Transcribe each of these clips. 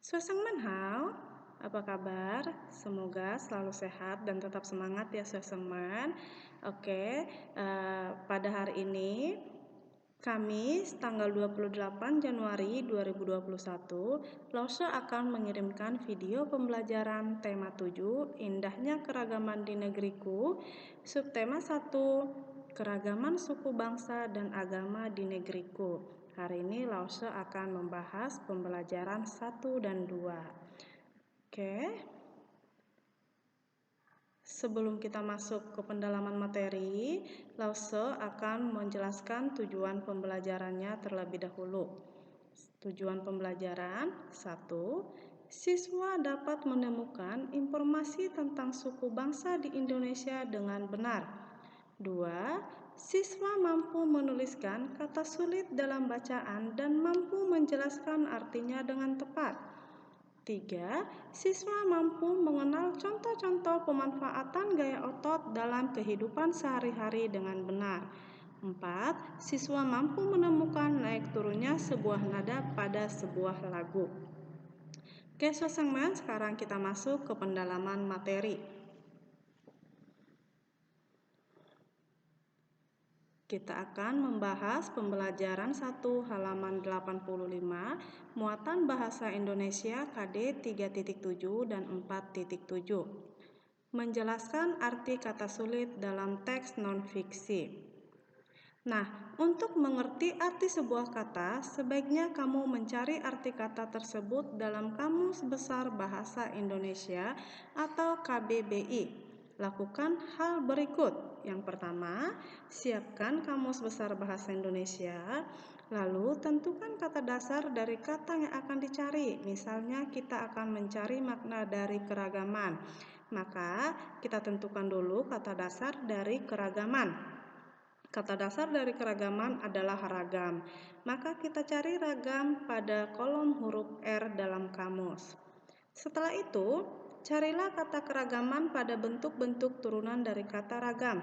Suaseng Hao, apa kabar? Semoga selalu sehat dan tetap semangat ya Suasengman. Oke, pada hari ini Kamis tanggal 28 Januari 2021, Lause akan mengirimkan video pembelajaran tema 7 Indahnya Keragaman di Negeriku, subtema 1 Keragaman suku bangsa dan agama di negeriku. Hari ini Lause akan membahas pembelajaran 1 dan 2. Oke. Sebelum kita masuk ke pendalaman materi, Lause akan menjelaskan tujuan pembelajarannya terlebih dahulu. Tujuan pembelajaran 1. Siswa dapat menemukan informasi tentang suku bangsa di Indonesia dengan benar. 2. Siswa mampu menuliskan kata sulit dalam bacaan dan mampu menjelaskan artinya dengan tepat. 3. Siswa mampu mengenal contoh-contoh pemanfaatan gaya otot dalam kehidupan sehari-hari dengan benar. 4. Siswa mampu menemukan naik turunnya sebuah nada pada sebuah lagu. Oke, Suasengman, sekarang kita masuk ke pendalaman materi. Kita akan membahas pembelajaran 1 halaman 85, muatan bahasa Indonesia KD 3.7 dan 4.7. Menjelaskan arti kata sulit dalam teks non-fiksi. Nah, untuk mengerti arti sebuah kata, sebaiknya kamu mencari arti kata tersebut dalam Kamus Besar Bahasa Indonesia atau KBBI. Lakukan hal berikut. Yang pertama, siapkan Kamus Besar Bahasa Indonesia, lalu tentukan kata dasar dari kata yang akan dicari. Misalnya kita akan mencari makna dari keragaman. Maka kita tentukan dulu kata dasar dari keragaman. Kata dasar dari keragaman adalah ragam. Maka kita cari ragam pada kolom huruf R dalam kamus. Setelah itu, carilah kata keragaman pada bentuk-bentuk turunan dari kata ragam.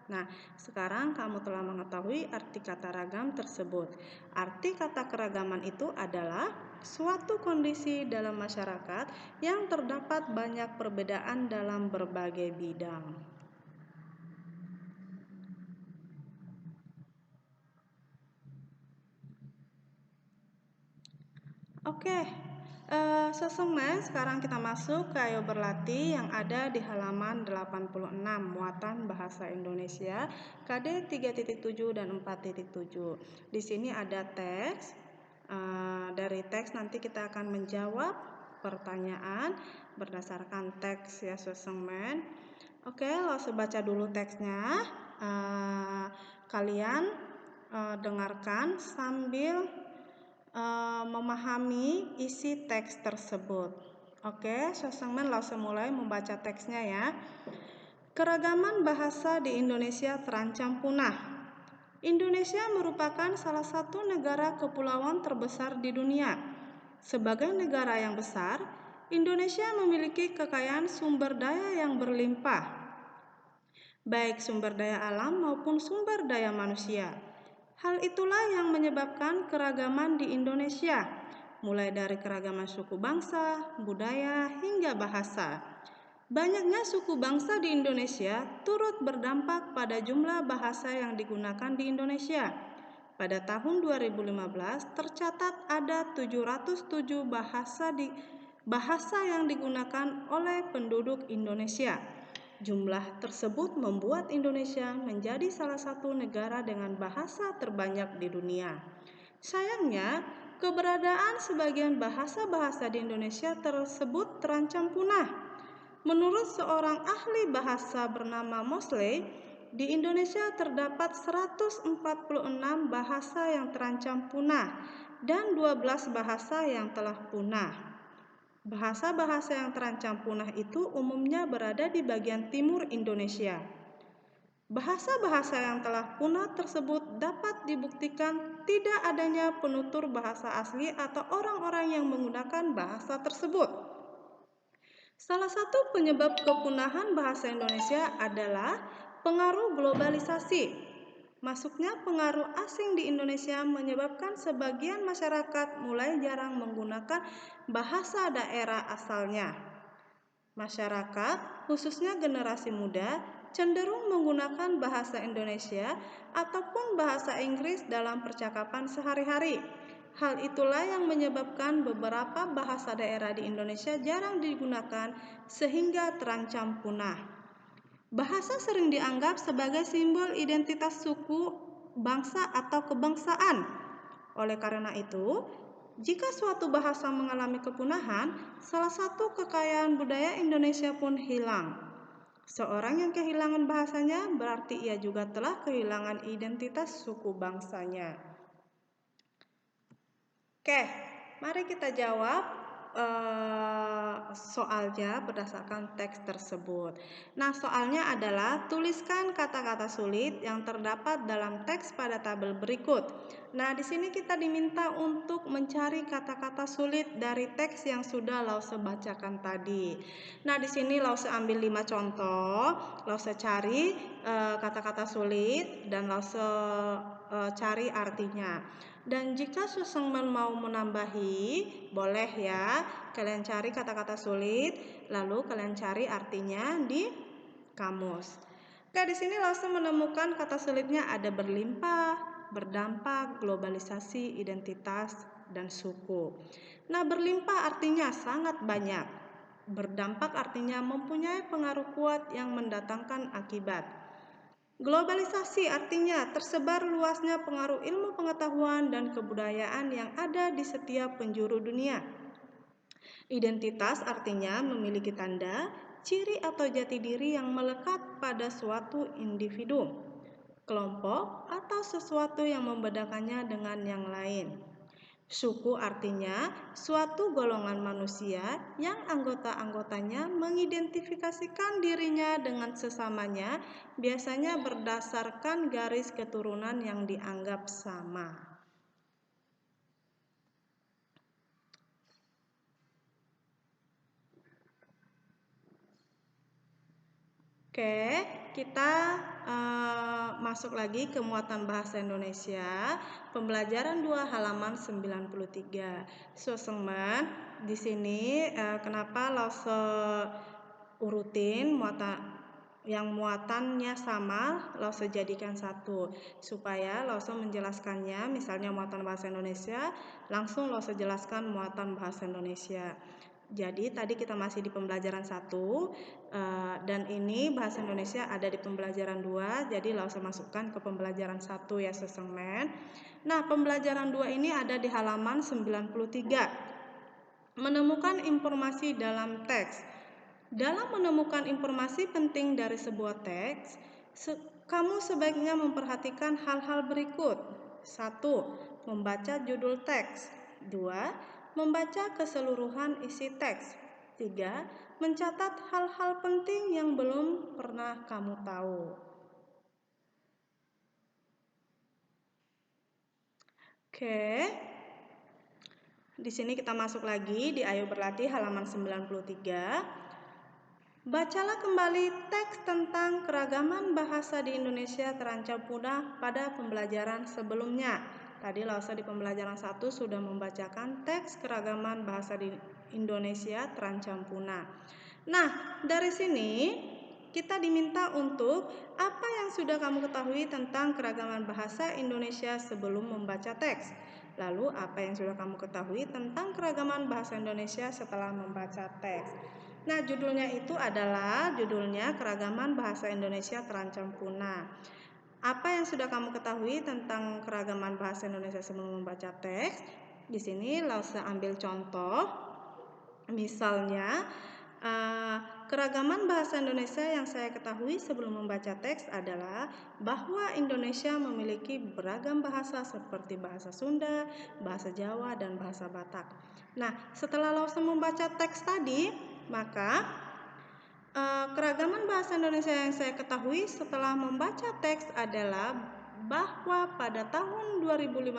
Nah, sekarang kamu telah mengetahui arti kata ragam tersebut. Arti kata keragaman itu adalah suatu kondisi dalam masyarakat yang terdapat banyak perbedaan dalam berbagai bidang. Oke, Suasengman, sekarang kita masuk ke Ayo Berlatih yang ada di halaman 86, muatan bahasa Indonesia KD 3.7 dan 4.7. Di sini ada teks. Dari teks nanti kita akan menjawab pertanyaan berdasarkan teks ya Suasengman. Oke, langsung baca dulu teksnya. Kalian dengarkan sambil memahami isi teks tersebut. Oke, Suasengman langsung mulai membaca teksnya ya. Keragaman bahasa di Indonesia terancam punah. Indonesia merupakan salah satu negara kepulauan terbesar di dunia. Sebagai negara yang besar, Indonesia memiliki kekayaan sumber daya yang berlimpah, baik sumber daya alam maupun sumber daya manusia. Hal itulah yang menyebabkan keragaman di Indonesia, mulai dari keragaman suku bangsa, budaya, hingga bahasa. Banyaknya suku bangsa di Indonesia turut berdampak pada jumlah bahasa yang digunakan di Indonesia. Pada tahun 2015 tercatat ada 707 bahasa yang digunakan oleh penduduk Indonesia. Jumlah tersebut membuat Indonesia menjadi salah satu negara dengan bahasa terbanyak di dunia. Sayangnya, keberadaan sebagian bahasa-bahasa di Indonesia tersebut terancam punah. Menurut seorang ahli bahasa bernama Mosley, di Indonesia terdapat 146 bahasa yang terancam punah dan 12 bahasa yang telah punah. Bahasa-bahasa yang terancam punah itu umumnya berada di bagian timur Indonesia. Bahasa-bahasa yang telah punah tersebut dapat dibuktikan tidak adanya penutur bahasa asli atau orang-orang yang menggunakan bahasa tersebut. Salah satu penyebab kepunahan bahasa Indonesia adalah pengaruh globalisasi. Masuknya pengaruh asing di Indonesia menyebabkan sebagian masyarakat mulai jarang menggunakan bahasa daerah asalnya. Masyarakat, khususnya generasi muda, cenderung menggunakan bahasa Indonesia ataupun bahasa Inggris dalam percakapan sehari-hari. Hal itulah yang menyebabkan beberapa bahasa daerah di Indonesia jarang digunakan sehingga terancam punah. Bahasa sering dianggap sebagai simbol identitas suku, bangsa, atau kebangsaan. Oleh karena itu, jika suatu bahasa mengalami kepunahan, salah satu kekayaan budaya Indonesia pun hilang. Seorang yang kehilangan bahasanya berarti ia juga telah kehilangan identitas suku bangsanya. Oke, mari kita jawab soalnya berdasarkan teks tersebut. Nah, soalnya adalah tuliskan kata-kata sulit yang terdapat dalam teks pada tabel berikut. Nah, di sini kita diminta untuk mencari kata-kata sulit dari teks yang sudah Lause bacakan tadi. Nah, di sini Lause ambil 5 contoh, Lause cari kata-kata sulit dan Lause cari artinya. Dan jika Susengmen mau menambahi, boleh ya. Kalian cari kata-kata sulit, lalu kalian cari artinya di kamus. Oke, di sini Lause menemukan kata sulitnya ada berlimpah, berdampak, globalisasi, identitas, dan suku. Nah, berlimpah artinya sangat banyak. Berdampak artinya mempunyai pengaruh kuat yang mendatangkan akibat. Globalisasi artinya tersebar luasnya pengaruh ilmu pengetahuan dan kebudayaan yang ada di setiap penjuru dunia. Identitas artinya memiliki tanda, ciri atau jati diri yang melekat pada suatu individu, kelompok, atau sesuatu yang membedakannya dengan yang lain. Suku artinya suatu golongan manusia yang anggota-anggotanya mengidentifikasikan dirinya dengan sesamanya, biasanya berdasarkan garis keturunan yang dianggap sama. Oke, kita masuk lagi ke muatan bahasa Indonesia, pembelajaran 2 halaman 93. Susengmen, di sini kenapa Lause urutin muatannya sama, Lause jadikan satu, supaya Lause menjelaskannya, misalnya muatan bahasa Indonesia, langsung Lause jelaskan muatan bahasa Indonesia. Jadi tadi kita masih di pembelajaran 1 dan ini bahasa Indonesia ada di pembelajaran 2, jadi Lause masukkan ke pembelajaran 1 ya Susengmen. Nah, pembelajaran 2 ini ada di halaman 93. Menemukan informasi dalam teks. Dalam menemukan informasi penting dari sebuah teks, kamu sebaiknya memperhatikan hal-hal berikut. 1. Membaca judul teks. 2. Membaca keseluruhan isi teks. 3. Mencatat hal-hal penting yang belum pernah kamu tahu. Oke. Di sini kita masuk lagi di Ayo Berlatih halaman 93. Bacalah kembali teks tentang keragaman bahasa di Indonesia terancam punah pada pembelajaran sebelumnya. Tadi Lause di pembelajaran 1 sudah membacakan teks keragaman bahasa di Indonesia terancam punah. Nah, dari sini kita diminta untuk apa yang sudah kamu ketahui tentang keragaman bahasa Indonesia sebelum membaca teks. Lalu apa yang sudah kamu ketahui tentang keragaman bahasa Indonesia setelah membaca teks. Nah, judulnya itu adalah keragaman bahasa Indonesia terancam punah. Apa yang sudah kamu ketahui tentang keragaman bahasa Indonesia sebelum membaca teks? Di sini Lause ambil contoh. Misalnya, keragaman bahasa Indonesia yang saya ketahui sebelum membaca teks adalah bahwa Indonesia memiliki beragam bahasa seperti bahasa Sunda, bahasa Jawa, dan bahasa Batak. Nah, setelah Lause membaca teks tadi, maka keragaman bahasa Indonesia yang saya ketahui setelah membaca teks adalah bahwa pada tahun 2015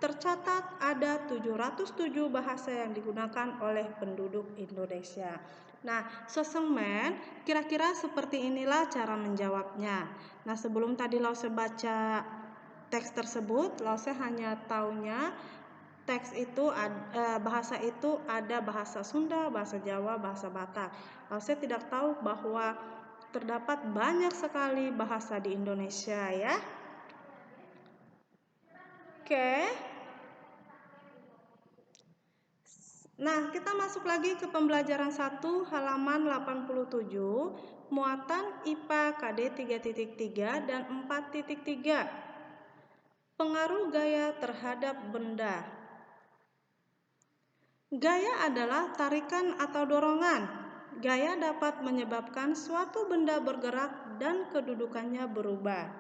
tercatat ada 707 bahasa yang digunakan oleh penduduk Indonesia. Nah, Sosengmen, kira-kira seperti inilah cara menjawabnya. Nah, sebelum tadi Lause baca teks tersebut, Lause hanya taunya teks itu bahasa itu ada bahasa Sunda, bahasa Jawa, bahasa Batak. Lause tidak tahu bahwa terdapat banyak sekali bahasa di Indonesia ya. Oke. Nah, kita masuk lagi ke pembelajaran 1 halaman 87, muatan IPA KD 3.3 dan 4.3. Pengaruh gaya terhadap benda. Gaya adalah tarikan atau dorongan. Gaya dapat menyebabkan suatu benda bergerak dan kedudukannya berubah.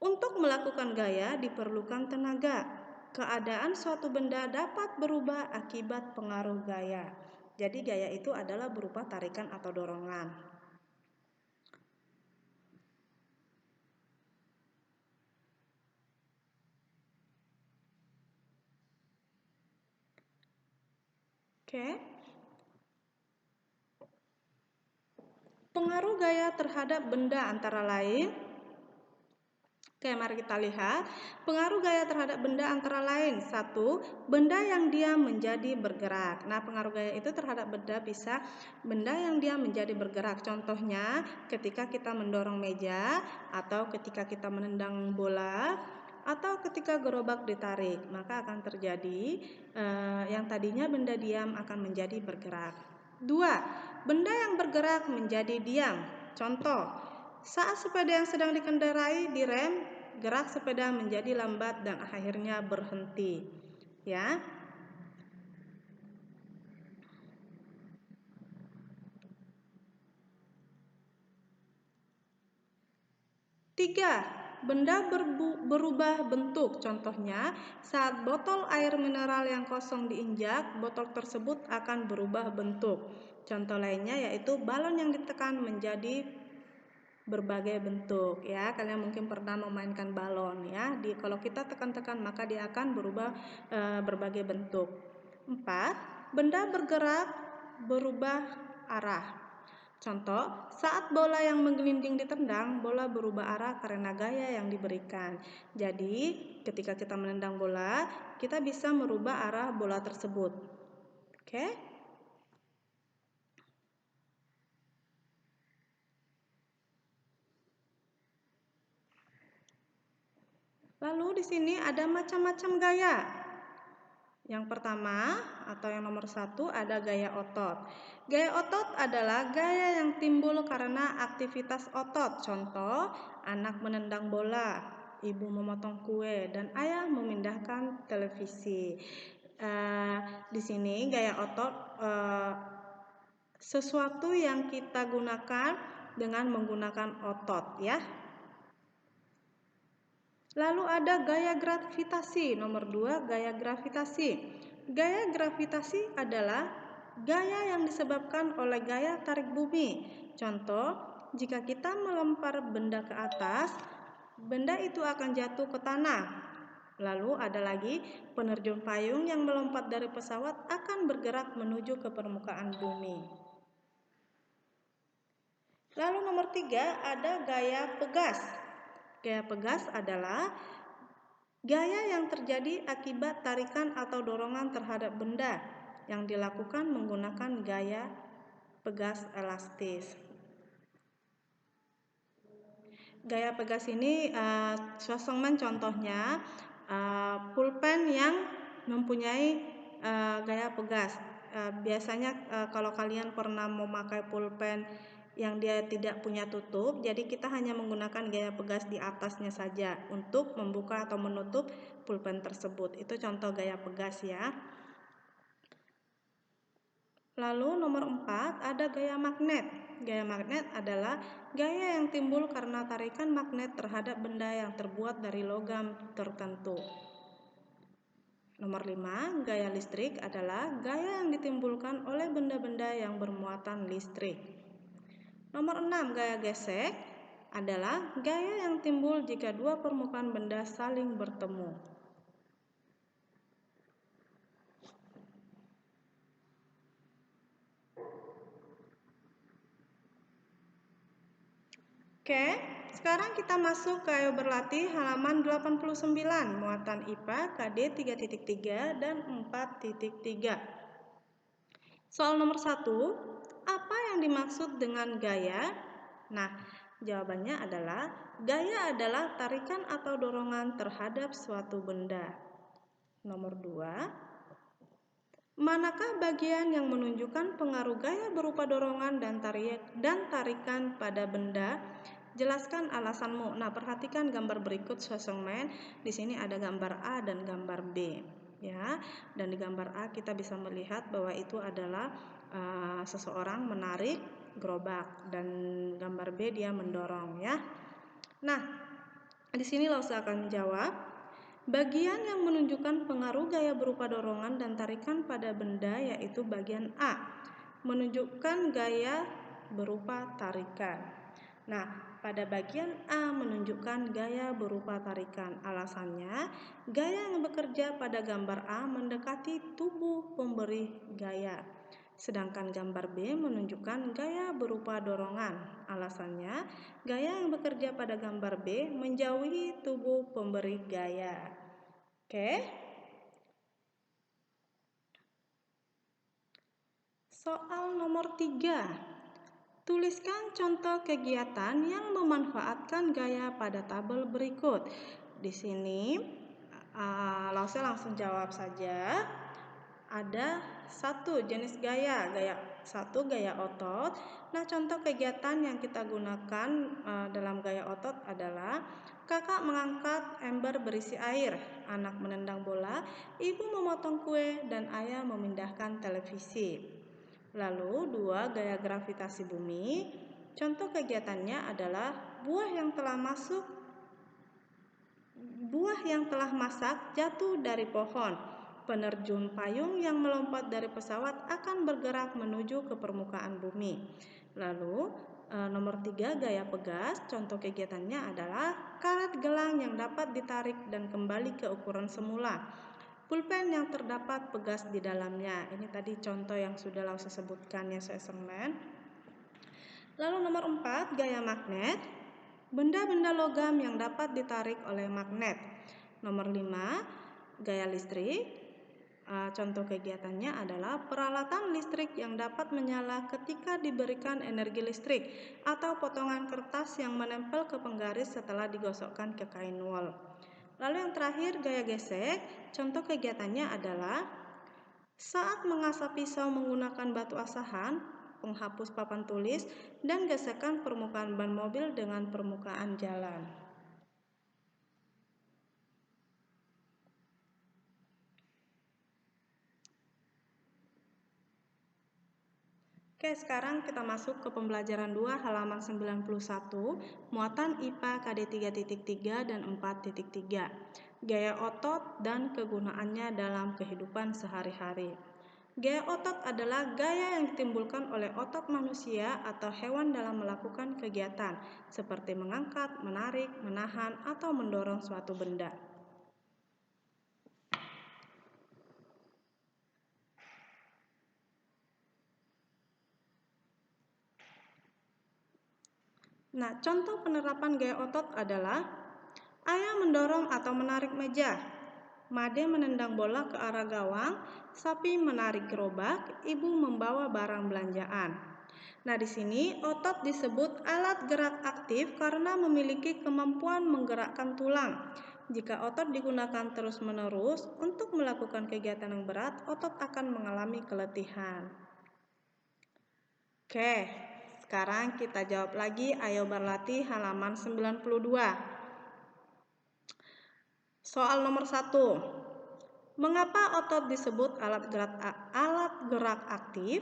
Untuk melakukan gaya diperlukan tenaga. Keadaan suatu benda dapat berubah akibat pengaruh gaya. Jadi gaya itu adalah berupa tarikan atau dorongan. Oke. Pengaruh gaya terhadap benda antara lain. Oke, mari kita lihat. Pengaruh gaya terhadap benda antara lain. 1. Benda yang diam menjadi bergerak. Nah, pengaruh gaya itu terhadap benda bisa benda yang diam menjadi bergerak. Contohnya, ketika kita mendorong meja, atau ketika kita menendang bola, atau ketika gerobak ditarik, maka akan terjadi yang tadinya benda diam akan menjadi bergerak. 2. Benda yang bergerak menjadi diam. Contoh, saat sepeda yang sedang dikendarai direm, gerak sepeda menjadi lambat dan akhirnya berhenti. Ya. Tiga, benda berubah bentuk. Contohnya, saat botol air mineral yang kosong diinjak, botol tersebut akan berubah bentuk. Contoh lainnya yaitu balon yang ditekan menjadi berbagai bentuk ya. Kalian mungkin pernah memainkan balon ya. Kalau kita tekan-tekan maka dia akan berubah berbagai bentuk. 4. Benda bergerak berubah arah. Contoh, saat bola yang menggelinding ditendang, bola berubah arah karena gaya yang diberikan. Jadi, ketika kita menendang bola, kita bisa merubah arah bola tersebut. Oke? Lalu di sini ada macam-macam gaya. Yang pertama atau yang nomor 1 ada gaya otot. Gaya otot adalah gaya yang timbul karena aktivitas otot. Contoh, anak menendang bola, ibu memotong kue, dan ayah memindahkan televisi. Di sini gaya otot sesuatu yang kita gunakan dengan menggunakan otot ya. Lalu ada gaya gravitasi. Nomor 2, gaya gravitasi. Gaya gravitasi adalah gaya yang disebabkan oleh gaya tarik bumi. Contoh, jika kita melempar benda ke atas, benda itu akan jatuh ke tanah. Lalu ada lagi penerjun payung yang melompat dari pesawat akan bergerak menuju ke permukaan bumi. Lalu nomor 3 ada gaya pegas. Gaya pegas adalah gaya yang terjadi akibat tarikan atau dorongan terhadap benda yang dilakukan menggunakan gaya pegas elastis. Gaya pegas ini Sosengmen contohnya pulpen yang mempunyai gaya pegas. Biasanya kalau kalian pernah memakai pulpen yang dia tidak punya tutup, jadi kita hanya menggunakan gaya pegas di atasnya saja untuk membuka atau menutup pulpen tersebut. Itu contoh gaya pegas ya. Lalu nomor 4 ada gaya magnet. Gaya magnet adalah gaya yang timbul karena tarikan magnet terhadap benda yang terbuat dari logam tertentu. Nomor 5, gaya listrik adalah gaya yang ditimbulkan oleh benda-benda yang bermuatan listrik. Nomor 6, gaya gesek. adalah gaya yang timbul jika dua permukaan benda saling bertemu. Oke, sekarang kita masuk ke Ayo Berlatih halaman 89, muatan IPA KD 3.3 dan 4.3. Soal nomor 1, apa yang dimaksud dengan gaya? Nah, jawabannya adalah gaya adalah tarikan atau dorongan terhadap suatu benda. Nomor 2, manakah bagian yang menunjukkan pengaruh gaya berupa dorongan dan tarikan pada benda? Jelaskan alasanmu. Nah, perhatikan gambar berikut Sosongmen. Di sini ada gambar A dan gambar B, ya. Dan di gambar A kita bisa melihat bahwa itu adalah seseorang menarik gerobak, dan gambar B dia mendorong, ya. Nah, di sini Lause akan menjawab. Bagian yang menunjukkan pengaruh gaya berupa dorongan dan tarikan pada benda yaitu bagian A, menunjukkan gaya berupa tarikan. Nah, pada bagian A menunjukkan gaya berupa tarikan. Alasannya, gaya yang bekerja pada gambar A mendekati tubuh pemberi gaya. Sedangkan gambar B menunjukkan gaya berupa dorongan. Alasannya, gaya yang bekerja pada gambar B menjauhi tubuh pemberi gaya. Oke. Soal nomor 3. Tuliskan contoh kegiatan yang memanfaatkan gaya pada tabel berikut. Di sini, Lause langsung jawab saja. Ada satu jenis gaya, gaya otot. Nah, contoh kegiatan yang kita gunakan dalam gaya otot adalah kakak mengangkat ember berisi air, anak menendang bola, ibu memotong kue, dan ayah memindahkan televisi. Lalu 2, gaya gravitasi bumi. Contoh kegiatannya adalah buah yang telah masak jatuh dari pohon. Penerjun payung yang melompat dari pesawat akan bergerak menuju ke permukaan bumi. Lalu nomor 3, gaya pegas. Contoh kegiatannya adalah karet gelang yang dapat ditarik dan kembali ke ukuran semula. Pulpen yang terdapat pegas di dalamnya. Ini tadi contoh yang sudah Lause sebutkan, ya, Sosongmen. Lalu nomor 4, gaya magnet. Benda-benda logam yang dapat ditarik oleh magnet. Nomor 5, gaya listrik. Contoh kegiatannya adalah peralatan listrik yang dapat menyala ketika diberikan energi listrik, atau potongan kertas yang menempel ke penggaris setelah digosokkan ke kain wol. Lalu yang terakhir, gaya gesek. Contoh kegiatannya adalah saat mengasah pisau menggunakan batu asahan, penghapus papan tulis, dan gesekan permukaan ban mobil dengan permukaan jalan. Oke, sekarang kita masuk ke pembelajaran 2 halaman 91, muatan IPA KD 3.3 dan 4.3. Gaya otot dan kegunaannya dalam kehidupan sehari-hari. Gaya otot adalah gaya yang ditimbulkan oleh otot manusia atau hewan dalam melakukan kegiatan, seperti mengangkat, menarik, menahan, atau mendorong suatu benda. Nah, contoh penerapan gaya otot adalah ayah mendorong atau menarik meja, Made menendang bola ke arah gawang, sapi menarik gerobak, ibu membawa barang belanjaan. Nah, di sini otot disebut alat gerak aktif karena memiliki kemampuan menggerakkan tulang. Jika otot digunakan terus-menerus untuk melakukan kegiatan yang berat, otot akan mengalami keletihan. Oke, sekarang kita jawab lagi. Ayo Berlatih halaman 92. Soal nomor 1. Mengapa otot disebut alat gerak aktif?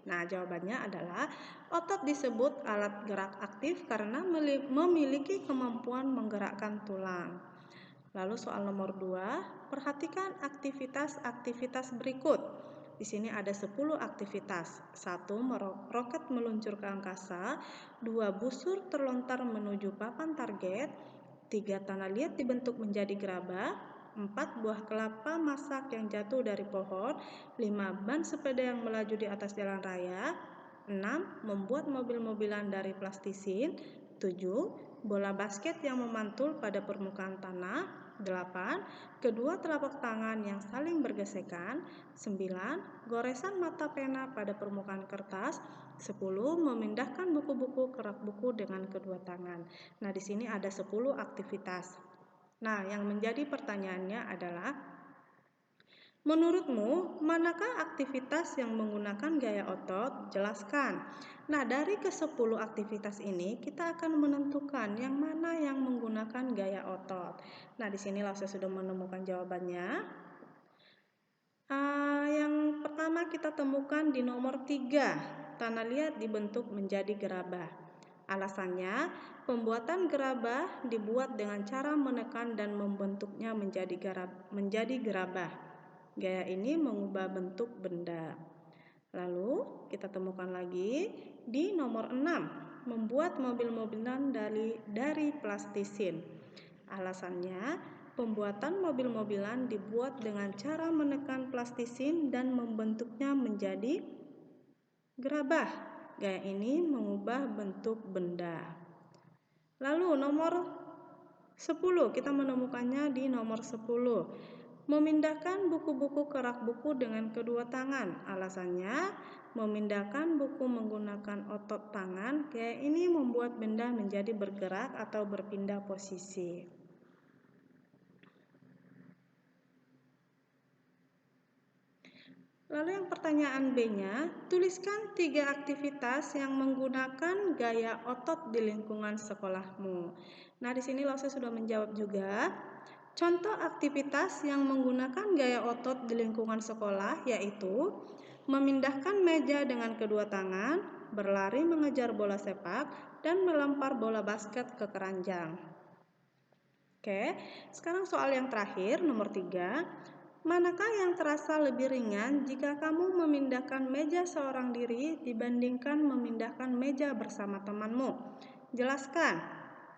Nah, jawabannya adalah otot disebut alat gerak aktif karena memiliki kemampuan menggerakkan tulang. Lalu soal nomor 2, perhatikan aktivitas-aktivitas berikut. Di sini ada 10 aktivitas. 1. Roket meluncur ke angkasa. 2. Busur terlontar menuju papan target. 3. Tanah liat dibentuk menjadi gerabah. 4. Buah kelapa masak yang jatuh dari pohon. 5. Ban sepeda yang melaju di atas jalan raya. 6. Membuat mobil-mobilan dari plastisin. 7. Bola basket yang memantul pada permukaan tanah. 8. Kedua telapak tangan yang saling bergesekan. 9. Goresan mata pena pada permukaan kertas. 10. Memindahkan buku-buku ke rak buku dengan kedua tangan. Nah, di sini ada 10 aktivitas. Nah, yang menjadi pertanyaannya adalah, menurutmu, manakah aktivitas yang menggunakan gaya otot? Jelaskan. Nah, dari ke-10 aktivitas ini, kita akan menentukan yang mana yang menggunakan gaya otot. Nah, di sini Lause sudah menemukan jawabannya. Yang pertama kita temukan di nomor 3. Tanah liat dibentuk menjadi gerabah. Alasannya, pembuatan gerabah dibuat dengan cara menekan dan membentuknya menjadi gerabah. Gaya ini mengubah bentuk benda. Lalu kita temukan lagi di nomor 6, membuat mobil-mobilan dari plastisin. Alasannya, pembuatan mobil-mobilan dibuat dengan cara menekan plastisin dan membentuknya menjadi gerabah. Gaya ini mengubah bentuk benda. Lalu nomor 10, kita menemukannya di nomor 10. Memindahkan buku-buku ke rak buku dengan kedua tangan. Alasannya, memindahkan buku menggunakan otot tangan. Gaya ini membuat benda menjadi bergerak atau berpindah posisi. Lalu yang pertanyaan B-nya, tuliskan 3 aktivitas yang menggunakan gaya otot di lingkungan sekolahmu. Nah, di sini Lause sudah menjawab juga. Contoh aktivitas yang menggunakan gaya otot di lingkungan sekolah yaitu memindahkan meja dengan kedua tangan, berlari mengejar bola sepak, dan melempar bola basket ke keranjang. Oke, sekarang soal yang terakhir, nomor 3. Manakah yang terasa lebih ringan jika kamu memindahkan meja seorang diri dibandingkan memindahkan meja bersama temanmu? Jelaskan.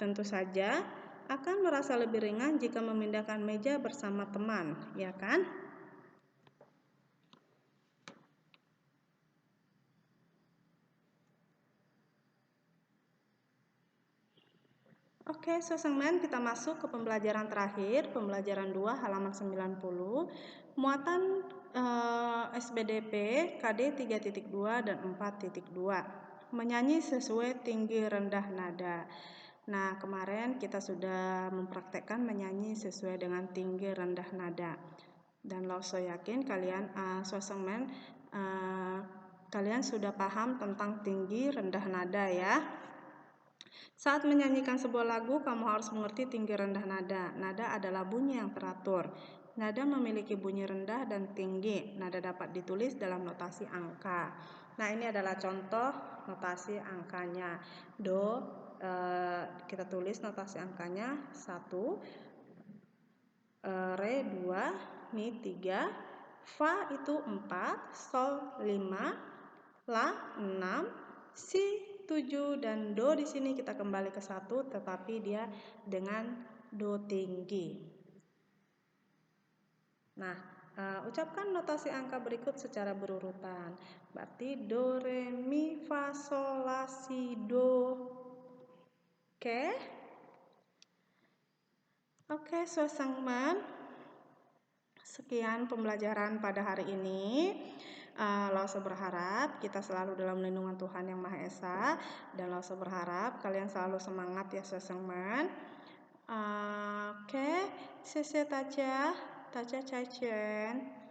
Tentu saja akan merasa lebih ringan jika memindahkan meja bersama teman, ya kan? Oke, Sosengmen, kita masuk ke pembelajaran terakhir, pembelajaran 2 halaman 90, muatan SBDP KD 3.2 dan 4.2. Menyanyi sesuai tinggi rendah nada. Nah, kemarin kita sudah mempraktekkan menyanyi sesuai dengan tinggi rendah nada. Dan Lause yakin kalian Sosengmen kalian sudah paham tentang tinggi rendah nada ya. Saat menyanyikan sebuah lagu, kamu harus mengerti tinggi rendah nada. Nada adalah bunyi yang teratur. Nada memiliki bunyi rendah dan tinggi. Nada dapat ditulis dalam notasi angka. Nah, ini adalah contoh notasi angkanya. Do, kita tulis notasi angkanya 1, Re 2, Mi 3, Fa itu 4, Sol 5, La 6, Si 7, dan Do di sini kita kembali ke 1 tetapi dia dengan Do tinggi. Nah, ucapkan notasi angka berikut secara berurutan. Berarti Do, Re, Mi, Fa, Sol, La, Si, Do. Oke? Oke, Sosengmen. Sekian pembelajaran pada hari ini. Lause berharap kita selalu dalam lindungan Tuhan Yang Maha Esa, dan Lause berharap kalian selalu semangat ya Sosengmen. Oke, 谢谢大家，大家再见。